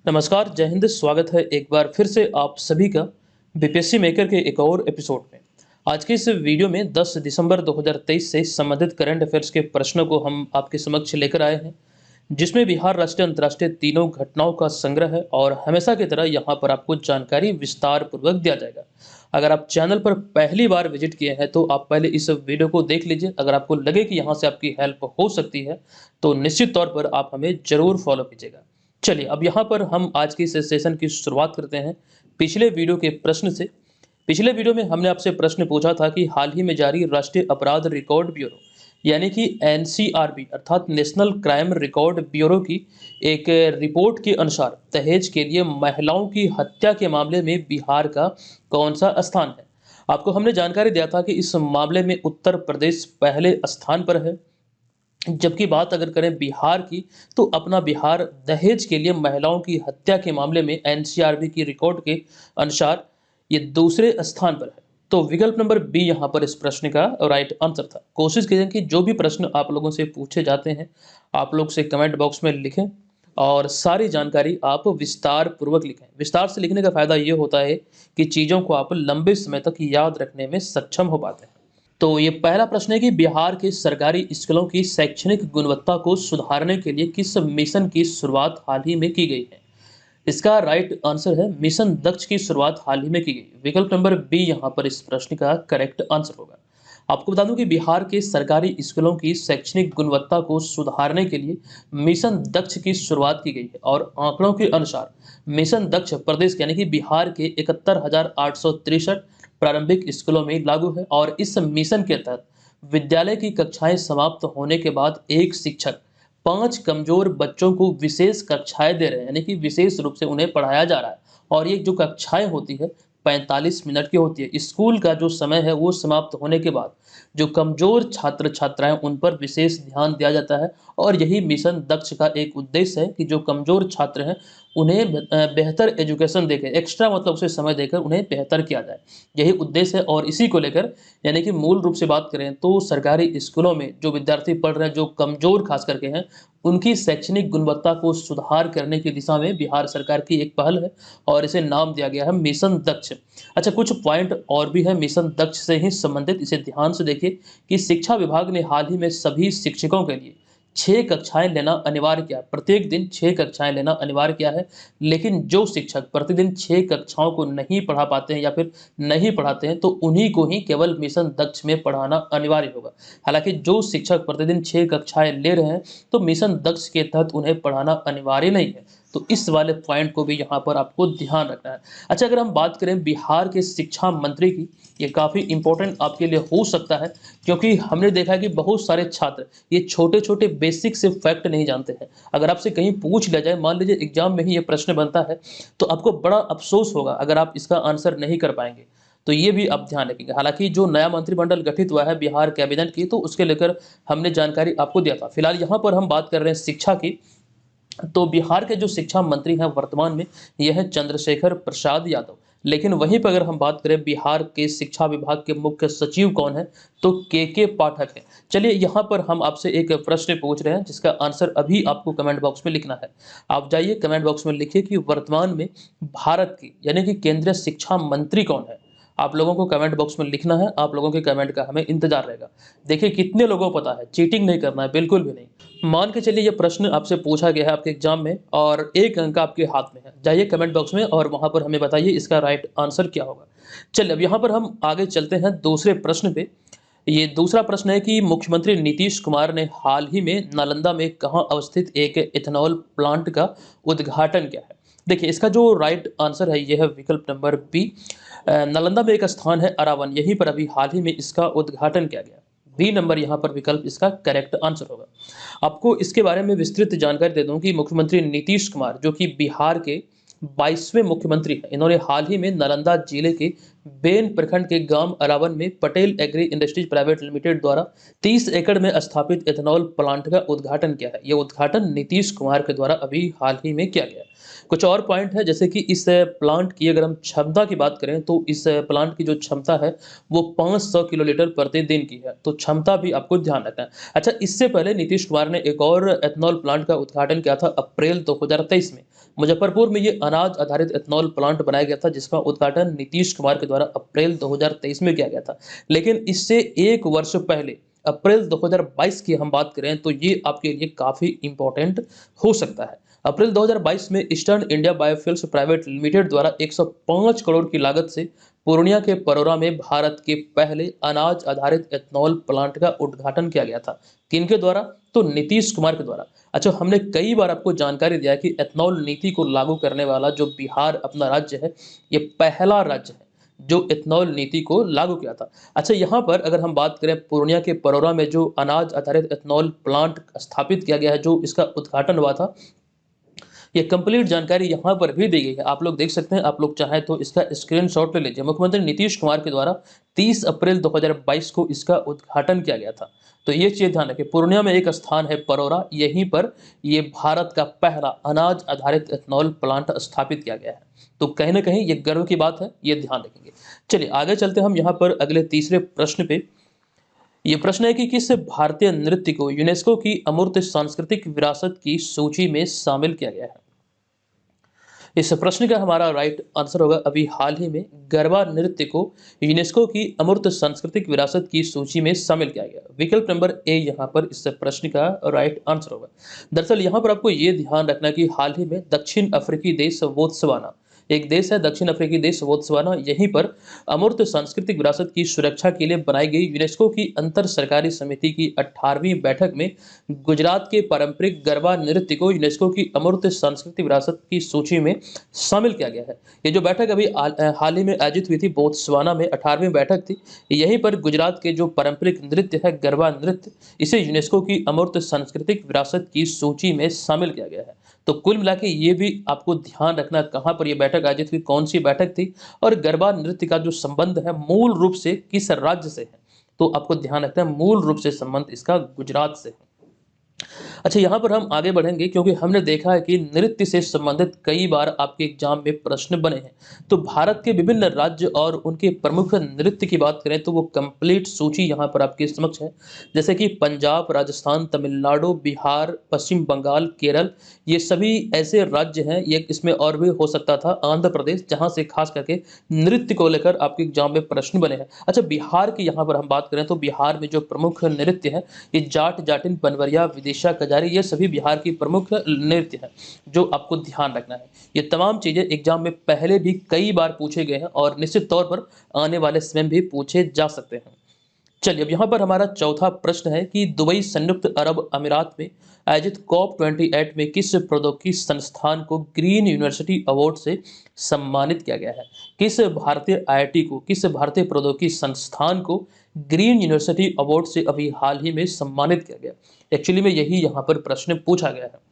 नमस्कार, जय हिंद। स्वागत है एक बार फिर से आप सभी का बीपीएससी मेकर के एक और एपिसोड में। आज के इस वीडियो में 10 दिसंबर 2023 से संबंधित करंट अफेयर्स के प्रश्नों को हम आपके समक्ष लेकर आए हैं, जिसमें बिहार, राष्ट्रीय, अंतर्राष्ट्रीय तीनों घटनाओं का संग्रह है और हमेशा की तरह यहाँ पर आपको जानकारी विस्तार पूर्वक दिया जाएगा। अगर आप चैनल पर पहली बार विजिट किए हैं तो आप पहले इस वीडियो को देख लीजिए। अगर आपको लगे कि यहाँ से आपकी हेल्प हो सकती है तो निश्चित तौर पर आप हमें जरूर फॉलो कीजिएगा। चलिए, अब यहाँ पर हम आज की इस सेशन की शुरुआत करते हैं पिछले वीडियो के प्रश्न से। पिछले वीडियो में हमने आपसे प्रश्न पूछा था कि हाल ही में जारी राष्ट्रीय अपराध रिकॉर्ड ब्यूरो यानी कि एनसीआरबी अर्थात नेशनल क्राइम रिकॉर्ड ब्यूरो की एक रिपोर्ट के अनुसार दहेज के लिए महिलाओं की हत्या के मामले में बिहार का कौन सा स्थान है। आपको हमने जानकारी दिया था कि इस मामले में उत्तर प्रदेश पहले स्थान पर है, जबकि बात अगर करें बिहार की तो अपना बिहार दहेज के लिए महिलाओं की हत्या के मामले में एनसीआरबी की रिकॉर्ड के अनुसार ये दूसरे स्थान पर है। तो विकल्प नंबर बी यहाँ पर इस प्रश्न का राइट आंसर था। कोशिश कीजिए कि जो भी प्रश्न आप लोगों से पूछे जाते हैं आप लोग से कमेंट बॉक्स में लिखें और सारी जानकारी आप विस्तार पूर्वक लिखें। विस्तार से लिखने का फायदा ये होता है कि चीज़ों को आप लंबे समय तक याद रखने में सक्षम हो पाते हैं। तो ये पहला प्रश्न है कि बिहार के सरकारी स्कूलों की शैक्षणिक गुणवत्ता को सुधारने के लिए किस मिशन की शुरुआत हाल ही में की गई है। इसका राइट आंसर है मिशन दक्ष की शुरुआत हाल ही में की गई। विकल्प नंबर बी यहाँ पर इस प्रश्न का करेक्ट आंसर होगा। आपको बता दूं कि बिहार के सरकारी स्कूलों की शैक्षणिक गुणवत्ता को सुधारने के लिए मिशन दक्ष की शुरुआत की गई है और आंकड़ों के अनुसार मिशन दक्ष प्रदेश यानी कि बिहार के 71,863 प्रारंभिक स्कूलों में लागू है और इस मिशन के तहत विद्यालय की कक्षाएं समाप्त होने के बाद एक शिक्षक 5 कमजोर बच्चों को विशेष कक्षाएं दे रहे हैं, यानी कि विशेष रूप से उन्हें पढ़ाया जा रहा है। और ये जो कक्षाएं होती है 45 मिनट की होती है। स्कूल का जो समय है वो समाप्त होने के बाद जो कमजोर छात्र छात्राएं उन पर विशेष ध्यान दिया जाता है और यही मिशन दक्ष का एक उद्देश्य है कि जो कमजोर छात्र हैं उन्हें बेहतर एजुकेशन देकर, एक्स्ट्रा मतलब उसे समय देकर उन्हें बेहतर किया जाए। यही उद्देश्य है और इसी को लेकर यानी कि मूल रूप से बात करें तो सरकारी स्कूलों में जो विद्यार्थी पढ़ रहे हैं, जो कमजोर खास करके हैं, उनकी शैक्षणिक गुणवत्ता को सुधार करने की दिशा में बिहार सरकार की एक पहल है और इसे नाम दिया गया है मिशन दक्ष। अच्छा, कुछ पॉइंट और भी है मिशन दक्ष से ही संबंधित, इसे ध्यान से देखिए कि शिक्षा विभाग ने हाल ही में सभी शिक्षकों के लिए 6 कक्षाएं लेना अनिवार्य किया है। प्रत्येक दिन 6 कक्षाएं लेना अनिवार्य किया है, लेकिन जो शिक्षक प्रतिदिन 6 कक्षाओं को नहीं पढ़ा पाते हैं या फिर नहीं पढ़ाते हैं तो उन्हीं को ही केवल मिशन दक्ष में पढ़ाना अनिवार्य होगा। हालांकि जो शिक्षक प्रतिदिन 6 कक्षाएं ले रहे हैं तो मिशन दक्ष के तहत उन्हें पढ़ाना अनिवार्य नहीं है। तो इस वाले पॉइंट को भी यहाँ पर आपको ध्यान रखना है। अच्छा, अगर हम बात करें बिहार के शिक्षा मंत्री की, ये काफ़ी इंपॉर्टेंट आपके लिए हो सकता है क्योंकि हमने देखा है कि बहुत सारे छात्र ये छोटे छोटे बेसिक से फैक्ट नहीं जानते हैं। अगर आपसे कहीं पूछ लिया जाए, मान लीजिए एग्जाम में ही ये प्रश्न बनता है, तो आपको बड़ा अफसोस होगा अगर आप इसका आंसर नहीं कर पाएंगे। तो ये भी आप ध्यान रखेंगे। हालांकि जो नया मंत्रिमंडल गठित हुआ है बिहार कैबिनेट की, तो उसके लेकर हमने जानकारी आपको दिया था। फिलहाल यहाँ पर हम बात कर रहे हैं शिक्षा की। तो बिहार के जो शिक्षा मंत्री हैं वर्तमान में यह है चंद्रशेखर प्रसाद यादव। लेकिन वहीं पर अगर हम बात करें बिहार के शिक्षा विभाग के मुख्य सचिव कौन है, तो के पाठक है। चलिए, यहाँ पर हम आपसे एक प्रश्न पूछ रहे हैं जिसका आंसर अभी आपको कमेंट बॉक्स में लिखना है। आप जाइए कमेंट बॉक्स में लिखिए कि वर्तमान में भारत की यानी कि केंद्रीय शिक्षा मंत्री कौन है। आप लोगों को कमेंट बॉक्स में लिखना है, आप लोगों के कमेंट का हमें इंतजार रहेगा। देखिए कितने लोगों को पता है, चीटिंग नहीं करना है, बिल्कुल भी नहीं। मान के चलिए ये प्रश्न आपसे पूछा गया है आपके एग्जाम में और 1 अंक आपके हाथ में है। जाइए कमेंट बॉक्स में और वहां पर हमें बताइए इसका राइट आंसर क्या होगा। चलिए, अब यहाँ पर हम आगे चलते हैं दूसरे प्रश्न पे। ये दूसरा प्रश्न है कि मुख्यमंत्री नीतीश कुमार ने हाल ही में नालंदा में कहाँ अवस्थित एक इथेनॉल प्लांट का उद्घाटन किया है। देखिए, इसका जो राइट आंसर है यह है विकल्प नंबर बी। नालंदा में एक स्थान है अरावन, यहीं पर अभी हाल ही में इसका उद्घाटन किया गया। बी नंबर यहाँ पर विकल्प इसका करेक्ट आंसर होगा। आपको इसके बारे में विस्तृत जानकारी दे दूं कि मुख्यमंत्री नीतीश कुमार जो कि बिहार के 22वें मुख्यमंत्री हैं, इन्होंने हाल ही में नालंदा जिले के बेन प्रखंड के गांव अरावन में Patel agri industries private limited द्वारा 30 एकड़ में स्थापित एथेनॉल प्लांट का उद्घाटन किया है। यह उद्घाटन नीतीश कुमार के द्वारा अभी हाल ही में किया गया। कुछ और पॉइंट है, जैसे कि इस प्लांट की अगर हम क्षमता की बात करें तो इस प्लांट की जो क्षमता है वो 500 किलोलीटर प्रतिदिन की है। तो क्षमता भी आपको ध्यान रखना है। अच्छा, इससे पहले नीतीश कुमार ने एक और एथेनॉल प्लांट का उद्घाटन किया था अप्रैल 2023 में। मुजफ्फरपुर में ये अनाज आधारित एथेनॉल प्लांट बनाया गया था, जिसका उद्घाटन नीतीश कुमार के द्वारा अप्रैल 2023 में किया गया था। लेकिन इससे एक वर्ष पहले अप्रैल 2022 की हम बात करें तो ये आपके लिए काफ़ी इंपॉर्टेंट हो सकता है। अप्रैल 2022 में eastern India biofuels private limited द्वारा 105 करोड़ की लागत से पूर्णिया के परोरा में भारत के पहले अनाज आधारित एथेनॉल प्लांट का उद्घाटन किया गया था। किनके द्वारा? तो नीतीश कुमार के द्वारा। अच्छा, हमने कई बार आपको जानकारी दिया कि एथेनॉल नीति को लागू करने वाला जो बिहार अपना राज्य है, ये पहला राज्य है जो एथेनॉल नीति को लागू किया था। अच्छा, यहाँ पर अगर हम बात करें पूर्णिया के परोरा में जो अनाज आधारित एथेनॉल प्लांट स्थापित किया गया है, जो इसका उद्घाटन हुआ था, ये कंप्लीट जानकारी यहाँ पर भी दी गई है। आप लोग देख सकते हैं, आप लोग चाहें तो इसका स्क्रीनशॉट ले लीजिए। मुख्यमंत्री नीतीश कुमार के द्वारा 30 अप्रैल 2022 को इसका उद्घाटन किया गया था। तो ये चीज़ ध्यान रखें, पूर्णिया में एक स्थान है परोरा, यहीं पर ये भारत का पहला अनाज आधारित एथेनॉल प्लांट स्थापित किया गया है। तो कहीं ना कहीं ये गर्व की बात है, ये ध्यान रखेंगे। चलिए आगे चलते हैं हम यहाँ पर अगले तीसरे प्रश्न पे। ये प्रश्न है कि किस भारतीय नृत्य को यूनेस्को की अमूर्त सांस्कृतिक विरासत की सूची में शामिल किया गया है? इस प्रश्न का हमारा राइट आंसर होगा अभी हाल ही में गरबा नृत्य को यूनेस्को की अमूर्त सांस्कृतिक विरासत की सूची में शामिल किया गया। विकल्प नंबर ए यहाँ पर इस प्रश्न का राइट आंसर होगा। दरअसल यहाँ पर आपको ये ध्यान रखना कि हाल ही में दक्षिण अफ्रीकी देश बोत्सवाना, एक देश है दक्षिण अफ्रीकी देश बोत्सवाना, यहीं पर अमूर्त सांस्कृतिक विरासत की सुरक्षा के लिए बनाई गई यूनेस्को की अंतर सरकारी समिति की 18वीं बैठक में गुजरात के पारंपरिक गरबा नृत्य को यूनेस्को की अमूर्त सांस्कृतिक विरासत की सूची में शामिल किया गया है। ये जो बैठक अभी हाल ही में आयोजित हुई थी बोत्सवाना में, 18वीं बैठक थी, यहीं पर गुजरात के जो पारंपरिक नृत्य है गरबा नृत्य, इसे यूनेस्को की अमूर्त सांस्कृतिक विरासत की सूची में शामिल किया गया है। तो कुल मिला के ये भी आपको ध्यान रखना कहाँ पर यह बैठक आयोजित हुई, कौन सी बैठक थी, और गरबा नृत्य का जो संबंध है मूल रूप से किस राज्य से है। तो आपको ध्यान रखना है मूल रूप से संबंध इसका गुजरात से है। अच्छा, यहाँ पर हम आगे बढ़ेंगे क्योंकि हमने देखा है कि नृत्य से संबंधित कई बार आपके एग्जाम में प्रश्न बने हैं। तो भारत के विभिन्न राज्य और उनके प्रमुख नृत्य की बात करें तो वो कंप्लीट सूची यहाँ पर आपके समक्ष है। जैसे कि पंजाब, राजस्थान, तमिलनाडु, बिहार, पश्चिम बंगाल, केरल, ये सभी ऐसे राज्य हैं। ये इसमें और भी हो सकता था आंध्र प्रदेश, जहाँ से खास करके नृत्य को लेकर आपके एग्जाम में प्रश्न बने हैं। अच्छा, बिहार की यहाँ पर हम बात करें तो बिहार में जो प्रमुख नृत्य है ये जाट, जाटिन, बनवरिया, विदिशा, कजारी, ये सभी बिहार की प्रमुख नृत्य है जो आपको ध्यान रखना है। ये तमाम चीजें एग्जाम में पहले भी कई बार पूछे गए हैं और निश्चित तौर पर आने वाले समय भी पूछे जा सकते हैं। चलिए अब यहाँ पर हमारा चौथा प्रश्न है कि दुबई संयुक्त अरब अमीरात में आयोजित COP28 में किस प्रौद्योगिकी संस्थान को ग्रीन यूनिवर्सिटी अवार्ड से सम्मानित किया गया है? किस भारतीय आईआईटी को, किस भारतीय प्रौद्योगिकी संस्थान को ग्रीन यूनिवर्सिटी अवार्ड से अभी हाल ही में सम्मानित किया गया? एक्चुअली में यही यहाँ पर प्रश्न पूछा गया है।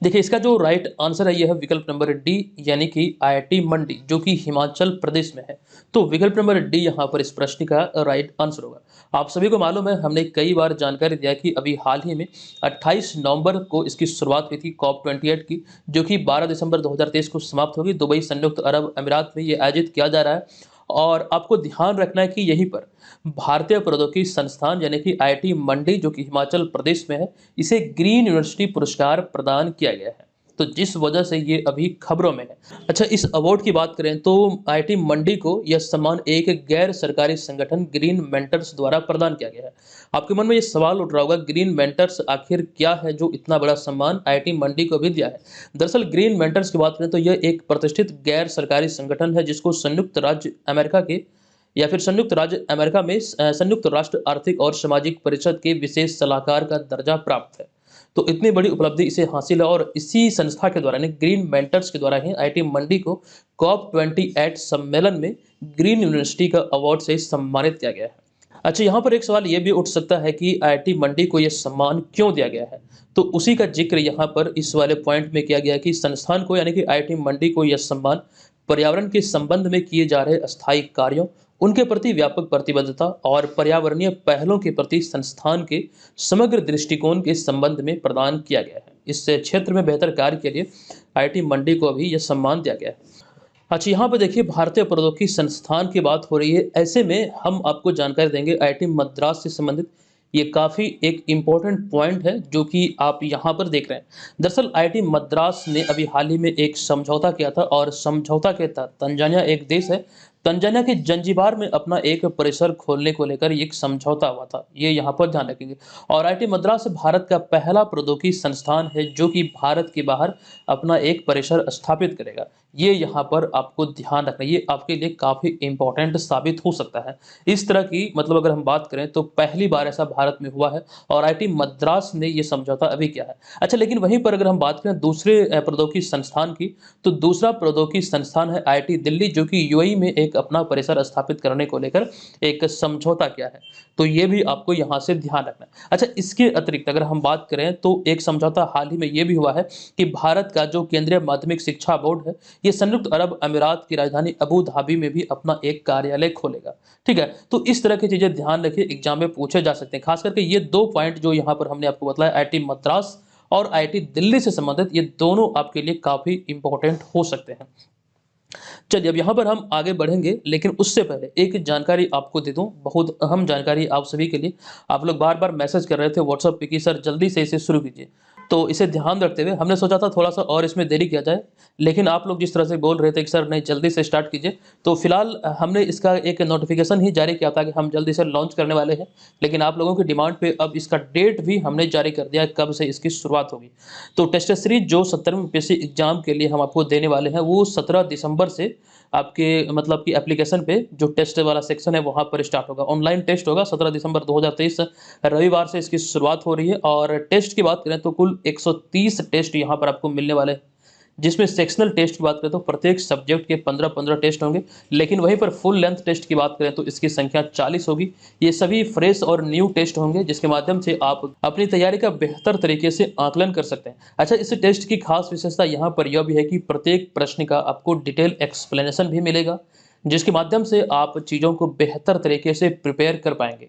देखिए, इसका जो राइट आंसर है यह है विकल्प नंबर डी, यानी कि आईआईटी मंडी, जो कि हिमाचल प्रदेश में है। तो विकल्प नंबर डी यहाँ पर इस प्रश्न का राइट आंसर होगा। आप सभी को मालूम है, हमने कई बार जानकारी दिया कि अभी हाल ही में 28 नवंबर को इसकी शुरुआत हुई थी COP28 की, जो कि 12 दिसंबर 2023 को समाप्त होगी। दुबई संयुक्त अरब अमीरात में ये आयोजित किया जा रहा है और आपको ध्यान रखना है कि यहीं पर भारतीय प्रौद्योगिकी संस्थान यानी कि आईआईटी मंडी, जो कि हिमाचल प्रदेश में है, इसे ग्रीन यूनिवर्सिटी पुरस्कार प्रदान किया गया है। तो जिस वजह से ये अभी खबरों में है। अच्छा, इस अवार्ड की बात करें तो आईआईटी मंडी को यह सम्मान एक गैर सरकारी संगठन ग्रीन मेंटर्स द्वारा प्रदान किया गया है। आपके मन में ये सवाल उठ रहा होगा, ग्रीन मेंटर्स आखिर क्या है जो इतना बड़ा सम्मान आईआईटी मंडी को भी दिया है? दरअसल ग्रीन मेंटर्स की बात करें तो यह एक प्रतिष्ठित गैर सरकारी संगठन है जिसको संयुक्त राज्य अमेरिका के या फिर संयुक्त राज्य अमेरिका में संयुक्त राष्ट्र आर्थिक और सामाजिक परिषद के विशेष सलाहकार का दर्जा प्राप्त है। तो इतनी बड़ी उपलब्धि इसे हासिल है और इसी संस्था के द्वारा, ग्रीन मेंटर्स के द्वारा ही आईआईटी मंडी को COP28 सम्मेलन में ग्रीन यूनिवर्सिटी का अवार्ड से सम्मानित किया गया है। अच्छा, यहाँ पर एक सवाल ये भी उठ सकता है कि आईआईटी मंडी को यह सम्मान क्यों दिया गया है? तो उसी का जिक्र यहाँ पर इस वाले पॉइंट में किया गया कि संस्थान को यानी कि आईआईटी मंडी को यह सम्मान पर्यावरण के संबंध में किए जा रहे अस्थायी कार्यों, उनके प्रति व्यापक प्रतिबद्धता और पर्यावरणीय पहलों के प्रति संस्थान के समग्र दृष्टिकोण के संबंध में प्रदान किया गया है। इस क्षेत्र में बेहतर कार्य के लिए आईआईटी मंडी को अभी यह सम्मान दिया गया है। अच्छा, यहाँ पे देखिए भारतीय प्रौद्योगिकी संस्थान की बात हो रही है। ऐसे में हम आपको जानकारी देंगे आईआईटी मद्रास से संबंधित। ये काफ़ी एक इम्पोर्टेंट पॉइंट है जो कि आप यहाँ पर देख रहे हैं। दरअसल आईआईटी मद्रास ने अभी हाल ही में एक समझौता किया था और समझौता के तहत तंजानिया एक देश है, तंजानिया के जंजीबार में अपना एक परिसर खोलने को लेकर एक समझौता हुआ था। ये यहाँ पर ध्यान रखेंगे। और आईआईटी मद्रास भारत का पहला प्रौद्योगिकी संस्थान है जो कि भारत के बाहर अपना एक परिसर स्थापित करेगा। ये यहाँ पर आपको ध्यान रखना है, ये आपके लिए काफ़ी इंपॉर्टेंट साबित हो सकता है। इस तरह की मतलब अगर हम बात करें तो पहली बार ऐसा भारत में हुआ है और आईआईटी मद्रास ने ये समझौता अभी किया है। अच्छा, लेकिन वहीं पर अगर हम बात करें दूसरे प्रौद्योगिकी संस्थान की, तो दूसरा प्रौद्योगिकी संस्थान है आईआईटी दिल्ली, जो कि यूएई में एक अपना परिसर स्थापित करने को लेकर एक समझौता किया है। तो ये भी आपको यहाँ से ध्यान रखना है। अच्छा, इसके अतिरिक्त अगर हम बात करें तो एक समझौता हाल ही में ये भी हुआ है कि भारत का जो केंद्रीय माध्यमिक शिक्षा बोर्ड है, ये संयुक्त अरब अमीरात की राजधानी अबू धाबी में भी अपना एक कार्यालय खोलेगा। ठीक है, तो इस तरह की चीजें ध्यान रखिए, एग्जाम में पूछे जा सकते हैं। खास करके ये 2 पॉइंट जो यहाँ पर हमने आपको बताया, आईआईटी मद्रास और आईआईटी दिल्ली से संबंधित, ये दोनों आपके लिए काफी इंपॉर्टेंट हो सकते हैं। चलिए, अब यहाँ पर हम आगे बढ़ेंगे, लेकिन उससे पहले एक जानकारी आपको दे दूं, बहुत अहम जानकारी आप सभी के लिए। आप लोग बार-बार मैसेज कर रहे थे व्हाट्सएप पे कि सर जल्दी से इसे शुरू कीजिए। तो इसे ध्यान रखते हुए हमने सोचा था थोड़ा-सा और इसमें देरी किया जाए, लेकिन आप लोग जिस तरह से बोल रहे थे कि सर नहीं जल्दी से स्टार्ट कीजिए, तो फिलहाल हमने इसका एक नोटिफिकेशन ही जारी किया था कि हम जल्दी से लॉन्च करने वाले हैं। लेकिन आप लोगों की डिमांड पे अब इसका डेट भी हमने जारी कर दिया है, कब से इसकी शुरुआत होगी। तो टेस्ट सीरीज जो 17वीं यूपीएससी एग्जाम के लिए हम आपको देने वाले हैं, वो 17 दिसंबर से आपके मतलब कि एप्लीकेशन पे जो टेस्ट वाला सेक्शन है वहाँ पर स्टार्ट होगा। ऑनलाइन टेस्ट होगा 17 दिसंबर 2023 रविवार से इसकी शुरुआत हो रही है। और टेस्ट की बात करें तो कुल 130 टेस्ट यहाँ पर आपको मिलने वाले हैं, जिसमें सेक्शनल टेस्ट की बात करें तो प्रत्येक सब्जेक्ट के 15-15 टेस्ट होंगे। लेकिन वहीं पर फुल लेंथ टेस्ट की बात करें तो इसकी संख्या 40 होगी। ये सभी फ्रेश और न्यू टेस्ट होंगे, जिसके माध्यम से आप अपनी तैयारी का बेहतर तरीके से आकलन कर सकते हैं। अच्छा, इस टेस्ट की खास विशेषता यहाँ पर यह भी है कि प्रत्येक प्रश्न का आपको डिटेल एक्सप्लेनेशन भी मिलेगा, जिसके माध्यम से आप चीज़ों को बेहतर तरीके से प्रिपेयर कर पाएंगे।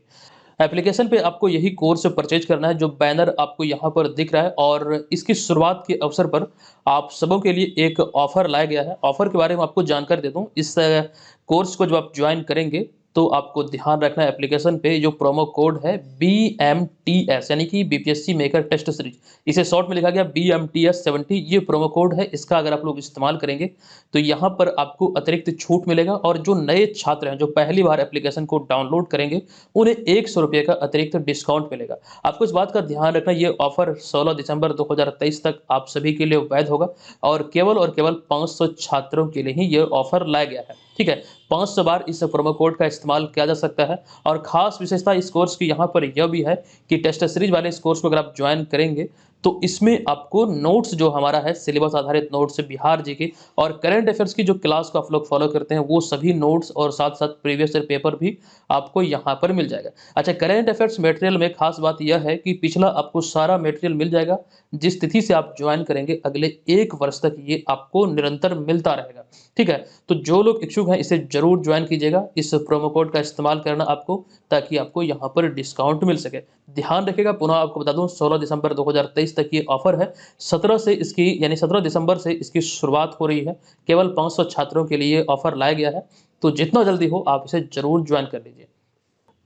एप्लीकेशन पे आपको यही कोर्स परचेज करना है, जो बैनर आपको यहाँ पर दिख रहा है। और इसकी शुरुआत के अवसर पर आप सबों के लिए एक ऑफर लाया गया है। ऑफर के बारे में आपको जानकारी दे दूं, इस कोर्स को जब आप ज्वाइन करेंगे तो आपको ध्यान रखना है एप्लीकेशन पे जो प्रोमो कोड है BMTS, यानी कि बीपीएससी मेकर टेस्ट सीरीज, इसे शॉर्ट में लिखा गया BMTS 70, ये प्रोमो कोड है। इसका अगर आप लोग इस्तेमाल करेंगे तो यहाँ पर आपको अतिरिक्त छूट मिलेगा। और जो नए छात्र हैं जो पहली बार एप्लीकेशन को डाउनलोड करेंगे, उन्हें 100 रुपये का अतिरिक्त डिस्काउंट मिलेगा। आपको इस बात का ध्यान रखना, ये ऑफर 16 दिसंबर 2023 तक आप सभी के लिए वैध होगा और केवल 500 छात्रों के लिए ही ये ऑफर लाया गया है। ठीक है, 500 बार इस प्रोमो कोड का इस्तेमाल किया जा सकता है। और खास विशेषता इस कोर्स की यहाँ पर यह भी है कि टेस्ट सीरीज वाले इस कोर्स को अगर आप ज्वाइन करेंगे तो इसमें आपको नोट्स जो हमारा है सिलेबस आधारित नोट्स, बिहार जीके और करंट अफेयर्स की जो क्लास को आप लोग फॉलो करते हैं, वो सभी नोट्स और साथ साथ प्रीवियस ईयर पेपर भी आपको यहाँ पर मिल जाएगा। अच्छा, करंट अफेयर्स मटेरियल में खास बात यह है कि पिछला आपको सारा मटेरियल मिल जाएगा। जिस तिथि से आप ज्वाइन करेंगे अगले 1 वर्ष तक ये आपको निरंतर मिलता रहेगा। ठीक है, तो जो लोग इच्छुक हैं इसे जरूर ज्वाइन कीजिएगा, इस प्रोमो कोड का इस्तेमाल करना आपको, ताकि आपको यहाँ पर डिस्काउंट मिल सके। ध्यान रखिएगा, पुनः आपको बता दूं 16 दिसंबर 2023 तक ये ऑफर है। 17 दिसंबर से इसकी शुरुआत हो रही है। केवल 500 छात्रों के लिए ऑफर लाया गया है, तो जितना जल्दी हो आप इसे जरूर ज्वाइन कर लीजिए।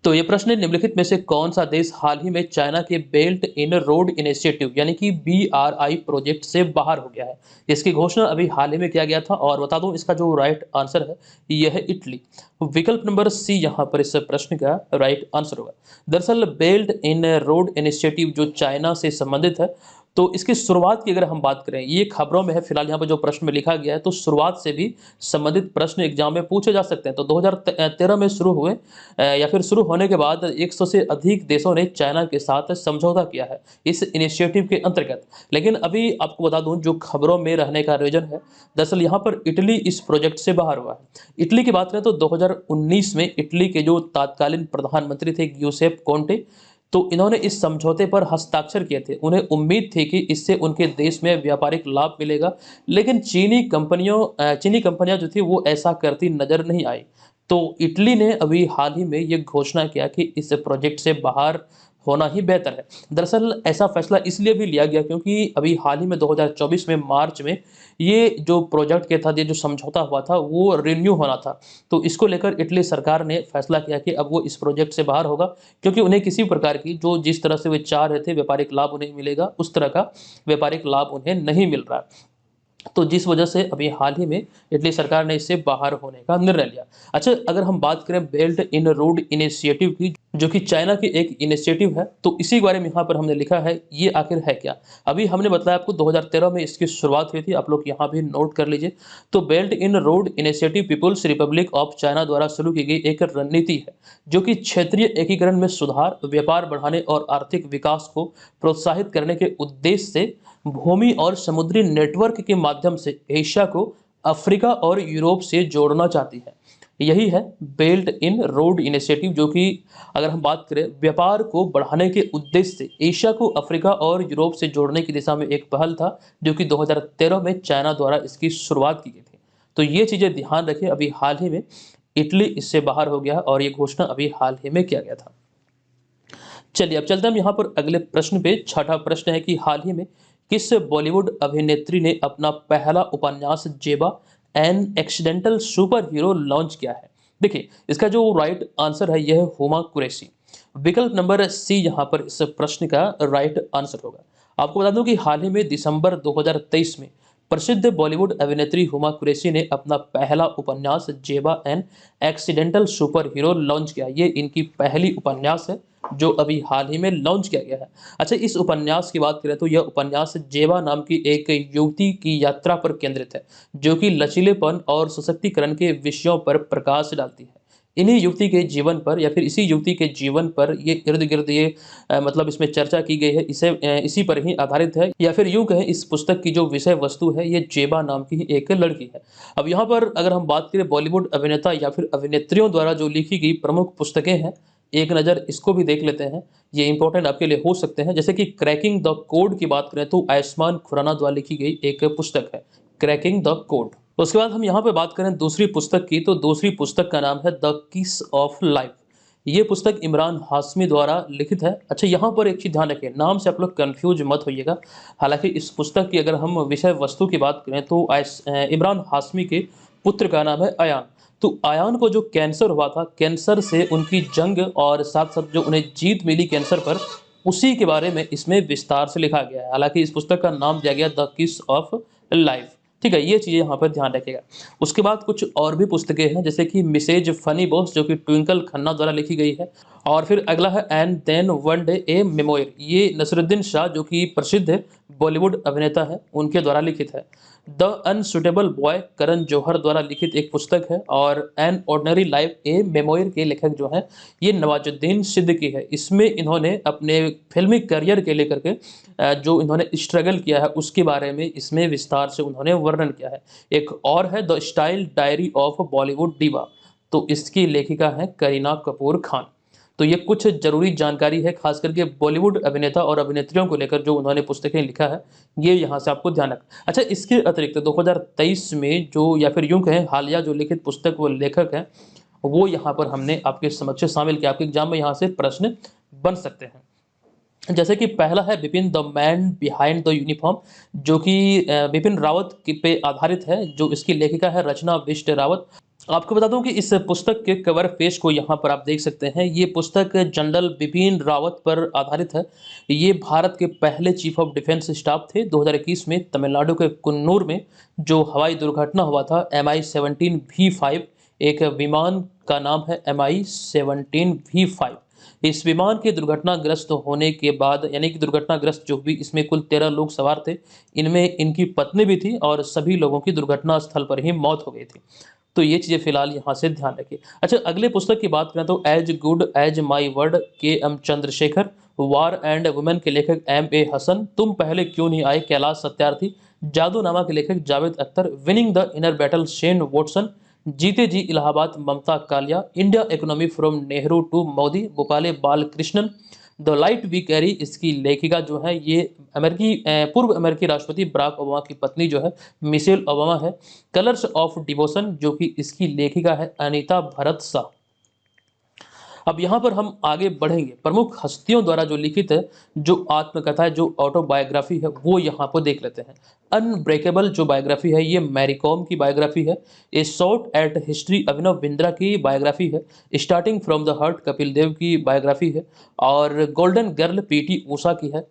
तो ये प्रश्न है, निम्नलिखित में से कौन सा देश हाल ही में चाइना के बेल्ट इन रोड इनिशिएटिव यानी कि BRI प्रोजेक्ट से बाहर हो गया है? इसकी घोषणा अभी हाल ही में किया गया था और बता दूं इसका जो राइट आंसर है यह है इटली। विकल्प नंबर सी यहाँ पर इस प्रश्न का राइट आंसर होगा। दरअसल बेल्ट इन रोड इनिशिएटिव जो चाइना से संबंधित है, तो इसकी शुरुआत की अगर हम बात करें, ये खबरों में है फिलहाल, यहाँ पर जो प्रश्न में लिखा गया है, तो शुरुआत से भी संबंधित प्रश्न एग्जाम में पूछे जा सकते हैं। तो 2013 में शुरू हुए या फिर शुरू होने के बाद 100 से अधिक देशों ने चाइना के साथ समझौता किया है इस इनिशिएटिव के अंतर्गत। लेकिन अभी आपको बता दूं जो खबरों में रहने का रीजन है, दरअसल यहाँ पर इटली इस प्रोजेक्ट से बाहर हुआ है। इटली की बात करें तो 2019 में इटली के जो तत्कालीन प्रधानमंत्री थे ग्यूसेप कोंटे, तो इन्होंने इस समझौते पर हस्ताक्षर किए थे। उन्हें उम्मीद थी कि इससे उनके देश में व्यापारिक लाभ मिलेगा, लेकिन चीनी कंपनियां जो थी वो ऐसा करती नजर नहीं आई। तो इटली ने अभी हाल ही में ये घोषणा किया कि इस प्रोजेक्ट से बाहर होना ही बेहतर है। दरअसल ऐसा फैसला इसलिए भी लिया गया क्योंकि अभी हाल ही में 2024 में मार्च में ये जो प्रोजेक्ट के था, ये जो समझौता हुआ था वो रिन्यू होना था। तो इसको लेकर इटली सरकार ने फैसला किया कि अब वो इस प्रोजेक्ट से बाहर होगा, क्योंकि उन्हें किसी प्रकार की जो जिस तरह से वे चाह रहे थे व्यापारिक लाभ उन्हें मिलेगा, उस तरह का व्यापारिक लाभ उन्हें नहीं मिल रहा है। तो जिस वजह से अभी हाल ही में इटली सरकार ने इससे बाहर होने का निर्णय लिया। अच्छा, अगर हम बात करें बेल्ट इन रोड इनिशिएटिव की, जो कि चाइना की एक इनिशिएटिव है, तो इसी बारे में यहाँ पर हमने लिखा है, ये आखिर है क्या। अभी हमने बताया आपको 2013 में इसकी शुरुआत हुई थी, आप लोग यहाँ भी नोट कर लीजिए। तो belt in road initiative people's republic of China द्वारा शुरू की गई एक रणनीति है, जो कि क्षेत्रीय एकीकरण में सुधार, व्यापार बढ़ाने और आर्थिक विकास को प्रोत्साहित करने के उद्देश्य से भूमि और समुद्री नेटवर्क के माध्यम से एशिया को अफ्रीका और यूरोप से जोड़ना चाहती है। यही है बेल्ट इन रोड इनिशिएटिव, जो कि अगर हम बात करें व्यापार को बढ़ाने के उद्देश्य से एशिया को अफ्रीका और यूरोप से जोड़ने की दिशा में एक पहल था, जो कि 2013 में चाइना द्वारा इसकी शुरुआत की गई थी। तो ये चीज़ें ध्यान रखें, अभी हाल ही में इटली इससे बाहर हो गया और ये घोषणा अभी हाल ही में किया गया था। चलिए अब चलते हैं हम यहाँ पर अगले प्रश्न पे। छठा प्रश्न है कि हाल ही में किस बॉलीवुड अभिनेत्री ने अपना पहला उपन्यास जेबा an accidental super hero launch किया है। देखिए, इसका जो राइट आंसर है यह है हुमा कुरैशी। विकल्प नंबर सी यहाँ पर इस प्रश्न का राइट आंसर होगा। आपको बता दूं कि हाल ही में दिसंबर 2023 में प्रसिद्ध बॉलीवुड अभिनेत्री हुमा कुरैशी ने अपना पहला उपन्यास जेबा an accidental super hero launch किया। ये इनकी पहली उपन्यास है जो अभी हाल ही में लॉन्च किया गया है। अच्छा, इस उपन्यास की बात करें तो यह उपन्यास जेबा नाम की एक युवती की यात्रा पर केंद्रित है, जो कि लचीलेपन और सशक्तिकरण के विषयों पर प्रकाश डालती है। इन्हीं युवती के जीवन पर या फिर इसी युवती के जीवन पर ये इर्द गिर्द ये मतलब इसमें चर्चा की गई है, इसी पर ही आधारित है, या फिर यूं कहें इस पुस्तक की जो विषय वस्तु है ये जेबा नाम की ही एक लड़की है। अब यहाँ पर अगर हम बात करें बॉलीवुड अभिनेता या फिर अभिनेत्रियों द्वारा जो लिखी गई प्रमुख पुस्तकें हैं, एक नज़र इसको भी देख लेते हैं, ये इंपॉर्टेंट आपके लिए हो सकते हैं। जैसे कि क्रैकिंग द कोड की बात करें तो आयुष्मान खुराना द्वारा लिखी गई एक पुस्तक है, क्रैकिंग द कोड। उसके बाद हम यहाँ पे बात करें दूसरी पुस्तक की, तो दूसरी पुस्तक का नाम है द किस ऑफ लाइफ। ये पुस्तक इमरान हाशमी द्वारा लिखित है। अच्छा, यहाँ पर एक चीज़ ध्यान रखें, नाम से आप लोग कंफ्यूज मत होइएगा। हालांकि इस पुस्तक की अगर हम विषय वस्तु की बात करें तो इमरान हाशमी के पुत्र का नाम है अयान। तो अयान को जो कैंसर हुआ था, कैंसर से उनकी जंग और साथ साथ जो उन्हें जीत मिली कैंसर पर, उसी के बारे में इसमें विस्तार से लिखा गया है। हालांकि इस पुस्तक का नाम दिया गया द किस ऑफ लाइफ। ठीक है, ये चीज़ें यहाँ पर ध्यान रखिएगा। उसके बाद कुछ और भी पुस्तकें हैं, जैसे कि मिसेज फनी बॉस, जो कि ट्विंकल खन्ना द्वारा लिखी गई है। और फिर अगला है and then one day a memoir, ये नसरुद्दीन शाह जो कि प्रसिद्ध बॉलीवुड अभिनेता है उनके द्वारा लिखित है। The unsuitable boy Karan Johar द्वारा लिखित एक पुस्तक है। और an ordinary life a memoir के लेखक जो हैं ये नवाजुद्दीन सिद्दीकी है। इसमें इन्होंने अपने फिल्मी करियर के लेकर के जो इन्होंने स्ट्रगल किया है उसके बारे में इसमें विस्तार से उन्होंने वर्णन किया है। एक और है the style diary of Bollywood diva, तो इसकी लेखिका है करीना कपूर खान। तो ये कुछ जरूरी जानकारी है खास करके बॉलीवुड अभिनेता और अभिनेत्रियों को लेकर जो उन्होंने पुस्तकें लिखा है, ये यहाँ से आपको ध्यान रख। अच्छा, इसके अतिरिक्त 2023 में जो या फिर यूं कहें हालिया जो लिखित पुस्तक वो लेखक हैं, वो यहाँ पर हमने आपके समक्ष शामिल किया। आपके एग्जाम में यहाँ से प्रश्न बन सकते हैं। जैसे कि पहला है Bipin the man behind the uniform, जो कि बिपिन रावत पे आधारित है। जो इसकी लेखिका है रचना बिष्ट रावत। आपको बता दूं कि इस पुस्तक के कवर पेज को यहाँ पर आप देख सकते हैं। ये पुस्तक जनरल बिपिन रावत पर आधारित है। ये भारत के पहले चीफ ऑफ डिफेंस स्टाफ थे। 2021 में तमिलनाडु के कुन्नूर में जो हवाई दुर्घटना हुआ था MI-17V5, एक विमान का नाम है MI-17V5। इस विमान के दुर्घटनाग्रस्त होने के बाद, यानी कि दुर्घटनाग्रस्त जो भी, इसमें कुल 13 लोग सवार थे। इनमें इनकी पत्नी भी थी और सभी लोगों की दुर्घटना स्थल पर ही मौत हो गई थी। तो ये चीज़ें फिलहाल यहाँ से ध्यान रखिए। अच्छा, अगले पुस्तक की बात करें तो as good as my word KM Chandrashekhar, war and women के लेखक MA हसन, तुम पहले क्यों नहीं आए कैलाश सत्यार्थी, जादूनामा के लेखक Javed Akhtar, winning the inner battle Shane Watson, Jeete Ji Allahabad Mamta Kalia, India economy from Nehru to Modi Pulapre Balakrishnan, the light we carry इसकी लेखिका जो है ये पूर्व अमेरिकी राष्ट्रपति बराक ओबामा की पत्नी जो है मिशेल ओबामा है। कलर्स ऑफ डिवोशन जो कि इसकी लेखिका है अनीता भरत शाह। अब यहाँ पर हम आगे बढ़ेंगे, प्रमुख हस्तियों द्वारा जो लिखित है, जो आत्मकथा है, जो ऑटोबायोग्राफी है, वो यहाँ पर देख लेते हैं। अनब्रेकेबल जो बायोग्राफी है ये मैरी कॉम की बायोग्राफी है। A shot at history Abhinav Bindra की बायोग्राफी है। Starting from the heart Kapil Dev की बायोग्राफी है। और गोल्डन गर्ल पीटी ऊषा की है।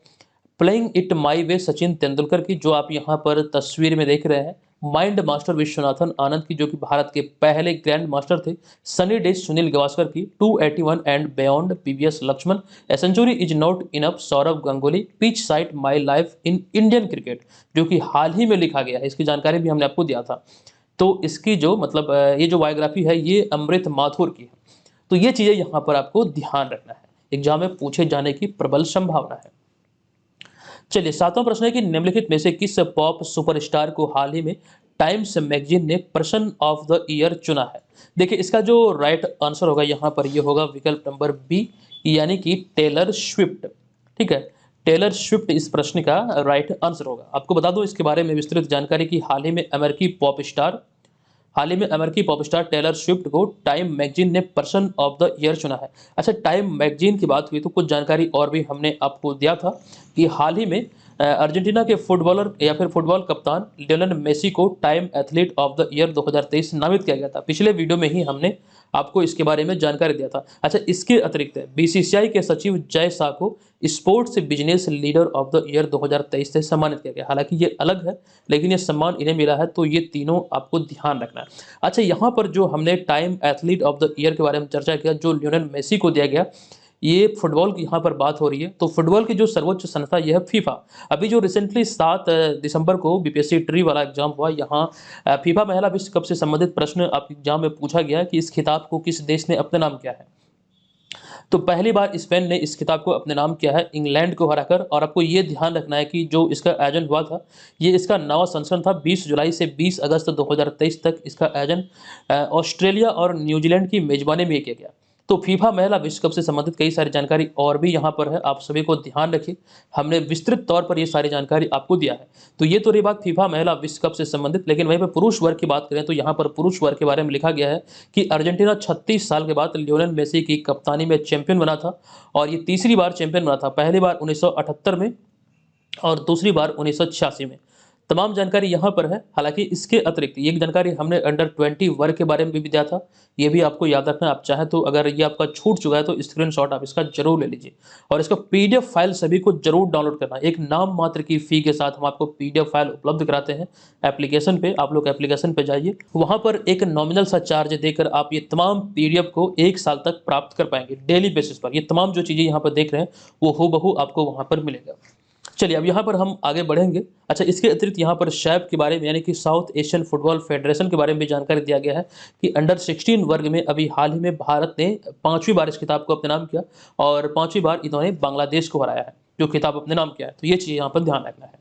प्लेइंग इट माई वे सचिन तेंदुलकर की, जो आप यहाँ पर तस्वीर में देख रहे हैं। माइंड मास्टर विश्वनाथन आनंद की, जो कि भारत के पहले ग्रैंड मास्टर थे। सनी डे सुनील गावस्कर की। 281 and beyond PVS Laxman. A century is not enough Sourav Ganguly. Pitchside my life in Indian cricket, जो कि हाल ही में लिखा गया है, इसकी जानकारी भी हमने आपको दिया था। तो इसकी जो मतलब ये जो बायोग्राफी है ये अमृत माथुर की है। तो ये चीज़ें यहाँ पर आपको ध्यान रखना है, एग्जाम में पूछे जाने की प्रबल संभावना है। चलिए, सातवां प्रश्न है कि निम्नलिखित में से किस पॉप सुपरस्टार को हाल ही में टाइम्स मैगजीन ने पर्सन ऑफ द ईयर चुना है। देखिए, इसका जो राइट आंसर होगा यहाँ पर ये होगा विकल्प नंबर बी, यानी कि टेलर स्विफ्ट। ठीक है, टेलर स्विफ्ट इस प्रश्न का राइट आंसर होगा। आपको बता दूं इसके बारे में विस्तृत जानकारी की हाल ही में अमेरिकी पॉप स्टार टेलर स्विफ्ट को टाइम मैगजीन ने पर्सन ऑफ द ईयर चुना है। अच्छा, टाइम मैगजीन की बात हुई तो कुछ जानकारी और भी हमने आपको दिया था कि हाल ही में अर्जेंटीना के फुटबॉलर या फिर फुटबॉल कप्तान लियोनेल मेसी को time athlete of the year 2023 नामित किया गया था। पिछले वीडियो में ही हमने आपको इसके बारे में जानकारी दिया था। अच्छा, इसके अतिरिक्त बीसीसीआई के सचिव जय शाह को sports business leader of the year 2023 से सम्मानित किया गया। हालांकि ये अलग है, लेकिन ये सम्मान इन्हें मिला है, तो ये तीनों आपको ध्यान रखना है। अच्छा, यहाँ पर जो हमने time athlete of the year के बारे में चर्चा किया, जो लियोनेल मेसी को दिया गया, ये फुटबॉल की यहाँ पर बात हो रही है। तो फुटबॉल की जो सर्वोच्च संस्था यह है फीफा। अभी जो रिसेंटली 7 दिसंबर को बीपीएससी ट्री वाला एग्जाम हुआ, यहाँ फीफा महिला विश्व कप से संबंधित प्रश्न आप एग्जाम में पूछा गया कि इस खिताब को किस देश ने अपने नाम किया है। तो पहली बार स्पेन ने इस खिताब को अपने नाम किया है इंग्लैंड को हराकर। और आपको ये ध्यान रखना है कि जो इसका आयोजन हुआ था, ये इसका नवा संस्करण था। 20 जुलाई से 20 अगस्त 2023 तक इसका आयोजन ऑस्ट्रेलिया और न्यूजीलैंड की मेजबानी में किया गया। तो फीफा महिला विश्व कप से संबंधित कई सारी जानकारी और भी यहाँ पर है, आप सभी को ध्यान रखिए। हमने विस्तृत तौर पर ये सारी जानकारी आपको दिया है। तो ये तो रही बात फीफा महिला विश्व कप से संबंधित, लेकिन वहीं पर पुरुष वर्ग की बात करें तो यहाँ पर पुरुष वर्ग के बारे में लिखा गया है कि अर्जेंटीना 36 साल के बाद लियोनेल मेसी की कप्तानी में चैंपियन बना था, और ये तीसरी बार चैंपियन बना था। पहली बार 1978 में और दूसरी बार 1986 में। तमाम जानकारी यहाँ पर है। हालांकि इसके अतिरिक्त ये जानकारी हमने अंडर 20 वर्ग के बारे में भी दिया था, ये भी आपको याद रखना है। आप चाहें तो अगर ये आपका छूट चुका है तो स्क्रीनशॉट आप इसका जरूर ले लीजिए, और इसका पीडीएफ फाइल सभी को जरूर डाउनलोड करना है। एक नाम मात्र की फी के साथ हम आपको पीडीएफ फाइल उपलब्ध कराते हैं एप्लीकेशन पे। आप लोग एप्लीकेशन पे जाइए, वहाँ पर एक नॉमिनल सा चार्ज देकर आप ये तमाम पीडीएफ को 1 साल तक प्राप्त कर पाएंगे डेली बेसिस पर। ये तमाम जो चीज़ें यहाँ पर देख रहे हैं वो हूबहू आपको वहाँ पर मिलेगा। चलिए, अब यहाँ पर हम आगे बढ़ेंगे। अच्छा, इसके अतिरिक्त यहाँ पर शैफ के बारे में, यानी कि साउथ एशियन फुटबॉल फेडरेशन के बारे में भी जानकारी दिया गया है कि अंडर 16 वर्ग में अभी हाल ही में भारत ने 5वीं बार इस खिताब को अपने नाम किया, और 5वीं बार इन्होंने बांग्लादेश को हराया है, जो खिताब अपने नाम किया है। तो ये चीज़ यहाँ पर ध्यान रखना है।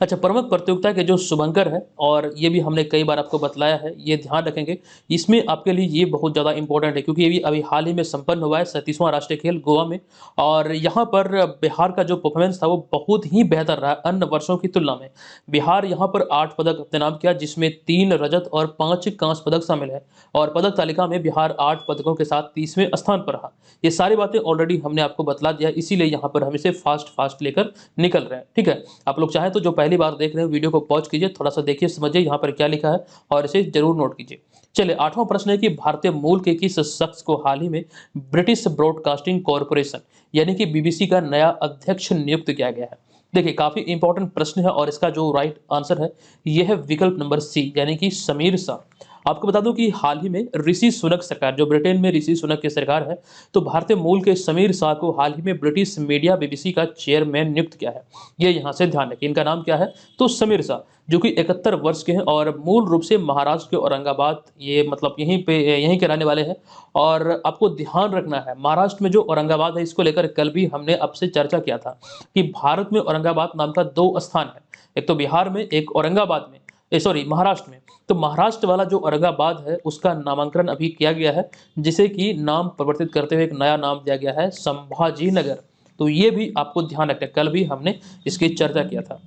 अच्छा, प्रमुख प्रतियोगिता के जो शुभंकर है, और ये भी हमने कई बार आपको बतलाया है, ये ध्यान रखेंगे। इसमें आपके लिए ये बहुत ज़्यादा इंपॉर्टेंट है, क्योंकि ये भी अभी हाल ही में संपन्न हुआ है 37वां राष्ट्रीय खेल गोवा में। और यहाँ पर बिहार का जो परफॉर्मेंस था वो बहुत ही बेहतर रहा अन्य वर्षों की तुलना में। बिहार यहाँ पर 8 पदक अपने नाम किया, जिसमें 3 रजत और 5 कांस्य पदक शामिल है, और पदक तालिका में बिहार 8 पदकों के साथ 30वें स्थान पर रहा। ये सारी बातें ऑलरेडी हमने आपको बतला दिया, इसीलिए यहाँ पर हम इसे फास्ट लेकर निकल रहे हैं। ठीक है, आप लोग चाहें तो जो पहली बार देख रहे हैं वीडियो को पॉज कीजिए, थोड़ा सा देखिए, समझिए यहाँ पर क्या लिखा है, और इसे जरूर नोट कीजिए। चलिए, 8वां प्रश्न है कि भारतीय मूल के किस शख्स को हाल ही में ब्रिटिश ब्रॉडकास्टिंग कॉरपोरेशन यानी कि बीबीसी का नया अध्यक्ष नियुक्त किया गया है। देखिए, काफी इंपॉर्टेंट प्रश्न है, और इसका जो राइट आंसर है यह है विकल्प नंबर सी, यानी कि समीर शाह। आपको बता दूं कि हाल ही में ऋषि सुनक सरकार, जो ब्रिटेन में ऋषि सुनक की सरकार है, तो भारतीय मूल के समीर शाह को हाल ही में ब्रिटिश मीडिया बीबीसी का चेयरमैन नियुक्त किया है। ये यहाँ से ध्यान रखिए, इनका नाम क्या है, तो समीर शाह, जो कि 71 वर्ष के हैं, और मूल रूप से महाराष्ट्र के औरंगाबाद, ये मतलब यहीं के रहने वाले हैं। और आपको ध्यान रखना है, महाराष्ट्र में जो औरंगाबाद है, इसको लेकर कल भी हमने आपसे चर्चा किया था कि भारत में औरंगाबाद नाम का 2 स्थान है, एक तो बिहार में, एक औरंगाबाद में। सॉरी महाराष्ट्र में। तो महाराष्ट्र वाला जो औरंगाबाद है उसका नामांकन अभी किया गया है, जिसे कि नाम परिवर्तित करते हुए एक नया नाम दिया गया है संभाजी नगर। तो ये भी आपको ध्यान रखना है, कल भी हमने इसकी चर्चा किया था।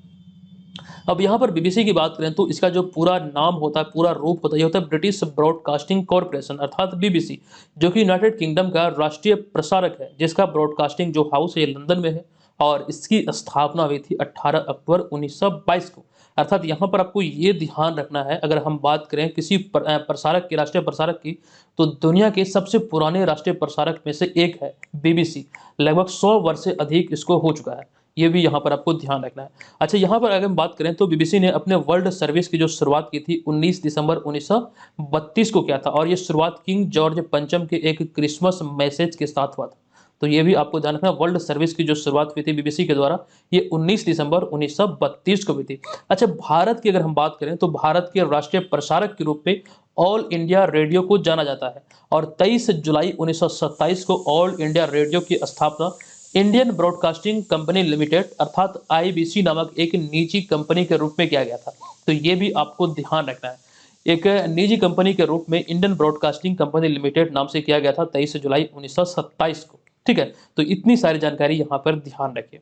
अब यहाँ पर बीबीसी की बात करें तो इसका जो पूरा नाम होता है, पूरा रूप होता है, ये होता है ब्रिटिश ब्रॉडकास्टिंग कॉरपोरेशन अर्थात बीबीसी, जो कि यूनाइटेड किंगडम का राष्ट्रीय प्रसारक है, जिसका ब्रॉडकास्टिंग जो हाउस है ये लंदन में है और इसकी स्थापना हुई थी 18 अक्टूबर 1922 को। अर्थात यहाँ पर आपको ये ध्यान रखना है, अगर हम बात करें किसी प्रसारक की, राष्ट्रीय प्रसारक की, तो दुनिया के सबसे पुराने राष्ट्रीय प्रसारक में से एक है बीबीसी। लगभग 100 वर्ष से अधिक इसको हो चुका है, ये भी यहाँ पर आपको ध्यान रखना है। अच्छा, यहाँ पर अगर हम बात करें तो बीबीसी ने अपने वर्ल्ड सर्विस की जो शुरुआत की थी 19 दिसंबर 1932 को किया था, और ये शुरुआत किंग जॉर्ज पंचम के एक क्रिसमस मैसेज के साथ हुआ था। तो ये भी आपको ध्यान रखना, वर्ल्ड सर्विस की जो शुरुआत हुई थी बीबीसी के द्वारा ये 19 दिसंबर 1932 को हुई थी। अच्छा, भारत की अगर हम बात करें तो भारत के राष्ट्रीय प्रसारक के रूप में ऑल इंडिया रेडियो को जाना जाता है, और 23 जुलाई 1927 को ऑल इंडिया रेडियो की स्थापना इंडियन ब्रॉडकास्टिंग कंपनी लिमिटेड अर्थात आईबीसी नामक एक निजी कंपनी के रूप में किया गया था। तो ये भी आपको ध्यान रखना है, एक निजी कंपनी के रूप में इंडियन ब्रॉडकास्टिंग कंपनी लिमिटेड नाम से किया गया था 23 जुलाई 1927 को। ठीक है, तो इतनी सारी जानकारी यहाँ पर ध्यान रखिए।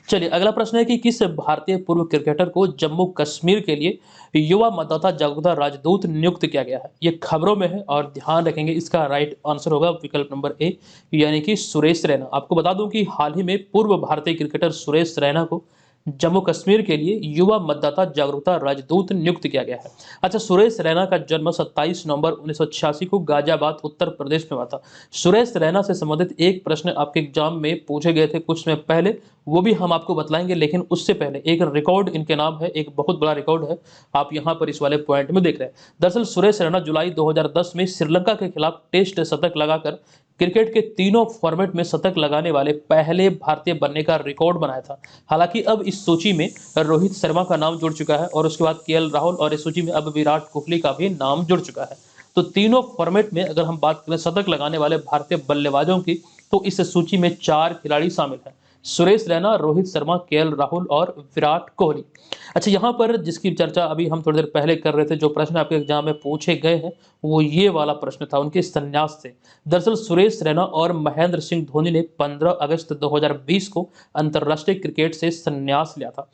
चलिए, अगला प्रश्न है कि किस भारतीय पूर्व क्रिकेटर को जम्मू कश्मीर के लिए युवा मतदाता जागरूकता राजदूत नियुक्त किया गया है? ये खबरों में है और ध्यान रखेंगे, इसका राइट आंसर होगा विकल्प नंबर ए, यानी कि सुरेश रैना। आपको बता दूं कि हाल ही में पूर्व भारतीय क्रिकेटर सुरेश रैना को जम्मू कश्मीर के लिए युवा मतदाता जागरूकता राजदूत नियुक्त किया गया है। अच्छा, सुरेश रैना का जन्म 27 नवंबर 1986 को गाजियाबाद उत्तर प्रदेश में हुआ था। सुरेश रैना से संबंधित एक प्रश्न आपके एग्जाम में पूछे गए थे कुछ समय पहले, वो भी हम आपको बतलाएंगे, लेकिन उससे पहले एक रिकॉर्ड इनके नाम है, एक बहुत बड़ा रिकॉर्ड है, आप यहाँ पर इस वाले पॉइंट में देख रहे हैं। दरअसल सुरेश रैना जुलाई 2010 में श्रीलंका के खिलाफ टेस्ट शतक लगाकर क्रिकेट के तीनों फॉर्मेट में शतक लगाने वाले पहले भारतीय बनने का रिकॉर्ड बनाया था। हालांकि अब इस सूची में रोहित शर्मा का नाम जुड़ चुका है, और उसके बाद केएल राहुल, और इस सूची में अब विराट कोहली का भी नाम जुड़ चुका है। तो तीनों फॉर्मेट में अगर हम बात करें शतक लगाने वाले भारतीय बल्लेबाजों की, तो इस सूची में 4 खिलाड़ी शामिल हैं, सुरेश रैना, रोहित शर्मा, केएल राहुल और विराट कोहली। अच्छा, यहाँ पर जिसकी चर्चा अभी हम थोड़ी देर पहले कर रहे थे, जो प्रश्न आपके एग्जाम में पूछे गए हैं, वो ये वाला प्रश्न था उनके संन्यास से। दरअसल सुरेश रैना और महेंद्र सिंह धोनी ने 15 अगस्त 2020 को अंतर्राष्ट्रीय क्रिकेट से संन्यास लिया था।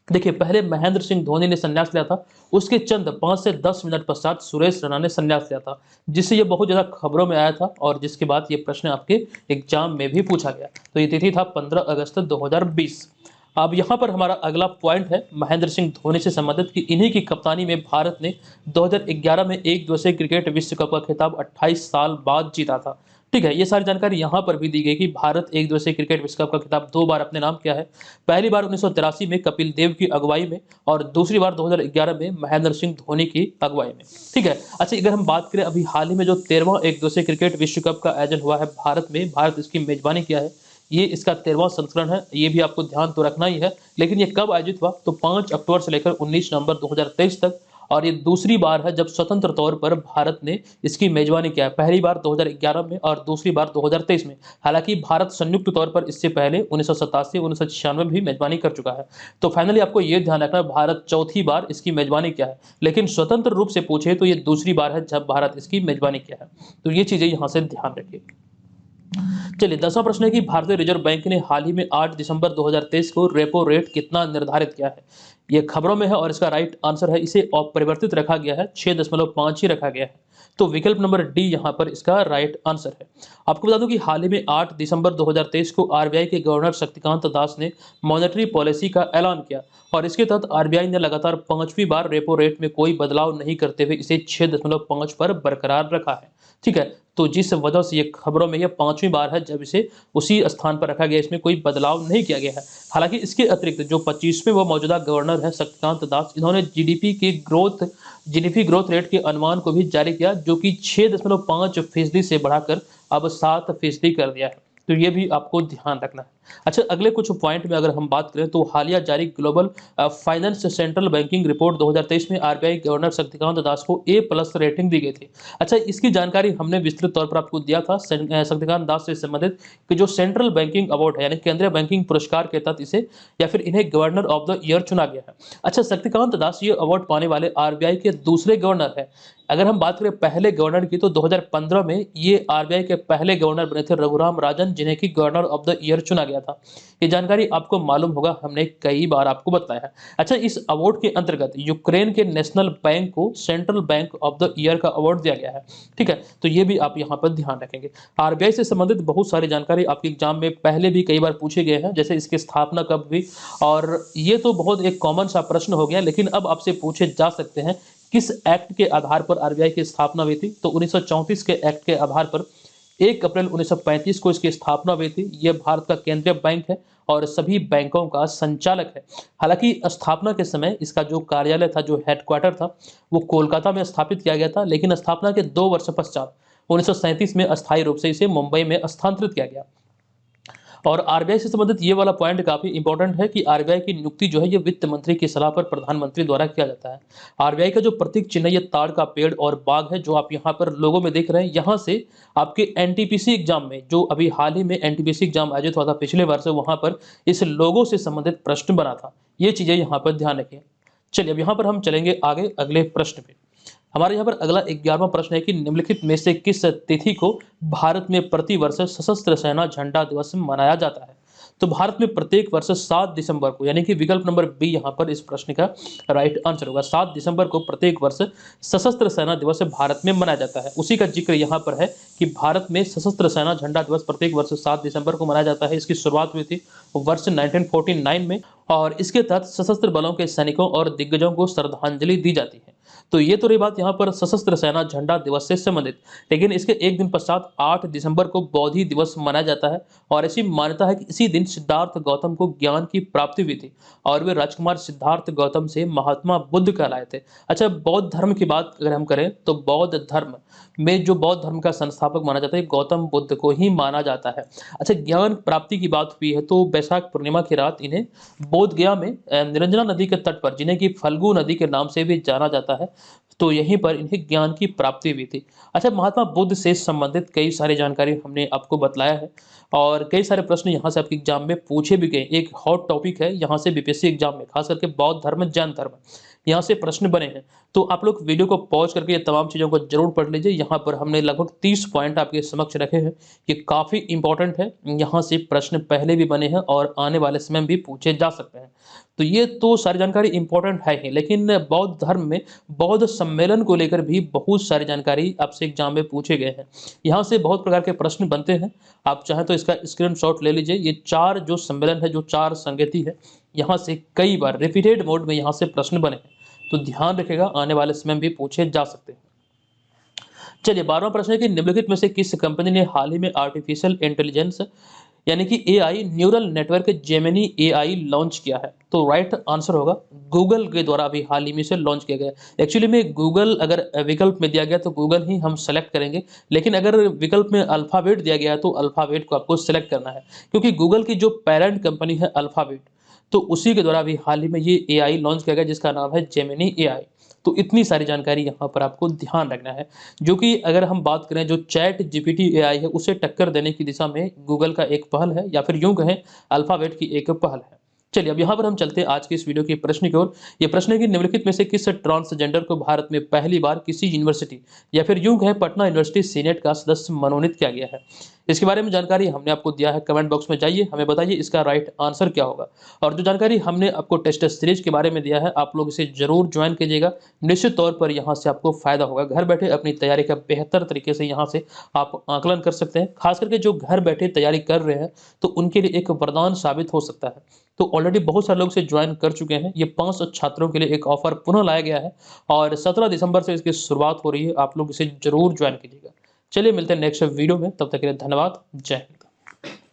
देखिए, पहले महेंद्र सिंह धोनी ने संन्यास लिया था, उसके चंद 5 से 10 मिनट पश्चात सुरेश रैना ने संन्यास लिया था, जिससे ये बहुत ज़्यादा खबरों में आया था, और जिसके बाद ये प्रश्न आपके एग्जाम में भी पूछा गया। तो ये तिथि था 15 अगस्त 2020। अब यहाँ पर हमारा अगला पॉइंट है महेंद्र सिंह धोनी से संबंधित कि इन्हीं की कप्तानी में भारत ने 2011 में एक दिवसीय क्रिकेट विश्व कप का खिताब 28 साल बाद जीता था। ठीक है, ये सारी जानकारी यहाँ पर भी दी गई कि भारत एक दिवसीय क्रिकेट विश्व कप का खिताब 2 बार अपने नाम किया है। पहली बार 1983 में कपिल देव की अगुवाई में, और दूसरी बार 2011 में महेंद्र सिंह धोनी की अगुवाई में। ठीक है। अच्छा, अगर हम बात करें अभी हाल ही में जो 13वां एक दिवसीय क्रिकेट विश्व कप का आयोजन हुआ है भारत में, भारत इसकी मेजबानी किया है, ये इसका 13वां संस्करण है, ये भी आपको ध्यान तो रखना ही है। लेकिन ये कब आयोजित हुआ, तो 5 अक्टूबर से लेकर 19 नवंबर 2023 तक, और ये दूसरी बार है जब स्वतंत्र तौर पर भारत ने इसकी मेजबानी किया है। पहली बार 2011 में और दूसरी बार 2023 में। हालांकि भारत संयुक्त तौर पर इससे पहले 1987, 1996 भी मेजबानी कर चुका है। तो फाइनली आपको ये ध्यान रखना है, भारत चौथी बार इसकी मेजबानी किया है, लेकिन स्वतंत्र रूप से पूछे तो ये दूसरी बार है जब भारत इसकी मेजबानी किया है। तो ये चीजें यहाँ से ध्यान रखिए। चलिए, 10वां प्रश्न है कि भारतीय रिजर्व बैंक ने हाल ही में 8 दिसंबर 2023 को रेपो रेट कितना निर्धारित किया है? ये खबरों में है और इसका राइट आंसर है, इसे अपरिवर्तित रखा गया है, 6.5 ही रखा गया है। तो विकल्प नंबर डी यहाँ पर इसका राइट आंसर है। आपको बता दूं कि हाल ही में 8 दिसंबर 2023 को आरबीआई के गवर्नर शक्तिकांत दास ने मॉनेटरी पॉलिसी का ऐलान किया, और इसके तहत आरबीआई ने लगातार 5वीं बार रेपो रेट में कोई बदलाव नहीं करते हुए इसे 6.5 पर बरकरार रखा है। ठीक है, तो जिस वजह से ये खबरों में ये 5वीं बार है जब इसे उसी स्थान पर रखा गया, इसमें कोई बदलाव नहीं किया गया है। हालांकि इसके अतिरिक्त जो 25वें वो मौजूदा गवर्नर है शक्तिकांत दास, इन्होंने जीडीपी ग्रोथ रेट के अनुमान को भी जारी किया, जो कि 6.5% से बढ़ाकर अब 7% कर दिया है। तो ये भी आपको ध्यान रखना है। अच्छा, अगले कुछ पॉइंट में अगर हम बात करें तो हालिया जारी global finance central banking report 2023 में आरबीआई गवर्नर शक्तिकांत दास को A+ रेटिंग दी गई थी। अच्छा, इसकी जानकारी हमने विस्तृत तौर पर आपको दिया था शक्तिकांत दास से संबंधित कि जो सेंट्रल बैंकिंग अवार्ड है यानी केंद्रीय बैंकिंग पुरस्कार के तहत इसे या फिर इन्हें गवर्नर ऑफ द ईयर चुना गया है। अच्छा, शक्तिकांत दास ये अवार्ड पाने वाले आरबीआई के दूसरे गवर्नर हैं। अगर हम बात करें पहले गवर्नर की तो 2015 में ये आरबीआई के पहले गवर्नर बने थे रघुराम राजन, जिन्हें की गवर्नर ऑफ द ईयर चुना गया था। ये जानकारी आपको मालूम होगा, हमने कई बार आपको बताया है। अच्छा, इस अवार्ड के अंतर्गत यूक्रेन के नेशनल बैंक को central bank of the year का अवार्ड दिया गया है। ठीक है, तो ये भी आप यहाँ पर ध्यान रखेंगे। आरबीआई से संबंधित बहुत सारी जानकारी आपके एग्जाम में पहले भी कई बार पूछे गए हैं, जैसे इसकी स्थापना कब हुई, और ये तो बहुत एक कॉमन सा प्रश्न हो गया, लेकिन अब आपसे पूछे जा सकते हैं किस एक्ट के आधार पर आरबीआई की स्थापना हुई थी। तो 1934 के एक्ट के आधार पर 1 अप्रैल 1935 को इसकी स्थापना हुई थी। यह भारत का केंद्रीय बैंक है और सभी बैंकों का संचालक है। हालांकि स्थापना के समय इसका जो कार्यालय था, जो हेडक्वार्टर था, वो कोलकाता में स्थापित किया गया था, लेकिन स्थापना के 2 वर्ष पश्चात 1937 में अस्थायी रूप से इसे मुंबई में स्थानांतरित किया गया। और आरबीआई से संबंधित ये वाला पॉइंट काफी इंपॉर्टेंट है कि आरबीआई की नियुक्ति जो है ये वित्त मंत्री की सलाह पर प्रधानमंत्री द्वारा किया जाता है। आरबीआई का जो प्रतीक चिन्ह ये ताड़ का पेड़ और बाग है, जो आप यहाँ पर लोगों में देख रहे हैं। यहाँ से आपके एनटीपीसी एग्जाम में, जो अभी हाल ही में एनटीपीसी एग्जाम आयोजित हुआ था पिछले वर्ष, वहां पर इस लोगो से संबंधित प्रश्न बना था। ये चीजें यहाँ पर ध्यान रखिए। चलिए, अब यहाँ पर हम चलेंगे आगे अगले प्रश्न पे। हमारे यहाँ पर अगला 11वां प्रश्न है कि निम्नलिखित में से किस तिथि को भारत में प्रतिवर्ष सशस्त्र सेना झंडा दिवस मनाया जाता है। तो भारत में प्रत्येक वर्ष 7 दिसंबर को, यानी कि विकल्प नंबर बी यहाँ पर इस प्रश्न का राइट आंसर होगा। 7 दिसंबर को प्रत्येक वर्ष सशस्त्र सेना दिवस भारत में मनाया जाता है। उसी का जिक्र यहाँ पर है कि भारत में सशस्त्र सेना झंडा दिवस प्रत्येक वर्ष 7 दिसंबर को मनाया जाता है। इसकी शुरुआत हुई थी वर्ष 1949 में, और इसके तहत सशस्त्र बलों के सैनिकों और दिग्गजों को श्रद्धांजलि दी जाती है। तो ये तो रही बात यहाँ पर सशस्त्र सेना झंडा दिवस से संबंधित, लेकिन इसके एक दिन पश्चात 8 दिसंबर को बौद्धि दिवस मनाया जाता है। और ऐसी मान्यता है कि इसी दिन सिद्धार्थ गौतम को ज्ञान की प्राप्ति हुई थी और वे राजकुमार सिद्धार्थ गौतम से महात्मा बुद्ध कहलाए थे। अच्छा, बौद्ध धर्म की बात अगर हम करें तो बौद्ध धर्म में जो बौद्ध धर्म का संस्थापक माना जाता है गौतम बुद्ध को ही माना जाता है। अच्छा, ज्ञान प्राप्ति की बात हुई है तो वैशाख पूर्णिमा की रात इन्हें बोध गया में निरंजना नदी के तट पर, जिन्हें की फल्गु नदी के नाम से भी जाना जाता है, तो यहीं पर इन्हें ज्ञान की प्राप्ति हुई थी। अच्छा, महात्मा बुद्ध से संबंधित कई सारी जानकारी हमने आपको बतलाया है और कई सारे प्रश्न यहाँ से आपके एग्जाम में पूछे भी गए। एक हॉट टॉपिक है यहाँ से बीपीएससी एग्जाम में, खास करके बौद्ध धर्म, जैन धर्म, यहाँ से प्रश्न बने हैं। तो आप लोग वीडियो को पॉज करके ये तमाम चीज़ों को जरूर पढ़ लीजिए। यहाँ पर हमने लगभग 30 पॉइंट आपके समक्ष रखे हैं। ये काफ़ी इंपॉर्टेंट है, यहाँ से प्रश्न पहले भी बने हैं और आने वाले समय में भी पूछे जा सकते हैं। तो ये तो सारी जानकारी इंपॉर्टेंट है ही, लेकिन बौद्ध धर्म में बौद्ध सम्मेलन को लेकर भी बहुत सारी जानकारी आपसे एग्जाम में पूछे गए हैं। यहाँ से बहुत प्रकार के प्रश्न बनते हैं। आप चाहें तो इसका स्क्रीनशॉट ले लीजिए। ये 4 जो सम्मेलन है, जो 4 संगति है, यहाँ से कई बार रिपीटेड मोड में यहाँ से प्रश्न बने हैं, तो ध्यान रखेगा, आने वाले समय में भी पूछे जा सकते हैं। चलिए, 12वां प्रश्न है कि निम्नलिखित में से किस कंपनी ने हाल ही में आर्टिफिशियल इंटेलिजेंस यानी कि AI neural network Gemini AI launch किया है। तो राइट आंसर होगा गूगल के द्वारा अभी हाल ही में से लॉन्च किया गया। एक्चुअली में गूगल अगर विकल्प में दिया गया तो गूगल ही हम सेलेक्ट करेंगे, लेकिन अगर विकल्प में अल्फाबेट दिया गया है तो अल्फाबेट को आपको सेलेक्ट करना है, क्योंकि गूगल की जो पेरेंट कंपनी है अल्फाबेट, तो उसी के द्वारा अभी हाल ही में ये एआई लॉन्च किया गया जिसका नाम है जेमिनी एआई। तो इतनी सारी जानकारी यहाँ पर आपको ध्यान रखना है, जो कि अगर हम बात करें जो चैट जीपीटी एआई है उसे टक्कर देने की दिशा में गूगल का एक पहल है, या फिर यूं कहें अल्फाबेट की एक पहल है। चलिए, अब यहाँ पर हम चलते हैं आज की इस वीडियो के प्रश्न की ओर। ये प्रश्न है कि निम्नलिखित में से किस ट्रांसजेंडर को भारत में पहली बार किसी यूनिवर्सिटी या फिर यूं कहें पटना यूनिवर्सिटी सीनेट का सदस्य मनोनीत किया गया है। इसके बारे में जानकारी हमने आपको दिया है, कमेंट बॉक्स में जाइए, हमें बताइए इसका राइट आंसर क्या होगा। और जो जानकारी हमने आपको टेस्ट सीरीज के बारे में दिया है, आप लोग इसे जरूर ज्वाइन कीजिएगा। निश्चित तौर पर यहाँ से आपको फायदा होगा। घर बैठे अपनी तैयारी का बेहतर तरीके से यहाँ से आप आकलन कर सकते हैं। खास करके जो घर बैठे तैयारी कर रहे हैं तो उनके लिए एक वरदान साबित हो सकता है। तो ऑलरेडी बहुत सारे लोग से ज्वाइन कर चुके हैं। ये 5 छात्रों के लिए एक ऑफर पुनः लाया गया है और 17 दिसंबर से इसकी शुरुआत हो रही है। आप लोग इसे जरूर ज्वाइन कीजिएगा। चलिए, मिलते हैं नेक्स्ट वीडियो में, तब तक के लिए धन्यवाद। जय हिंद।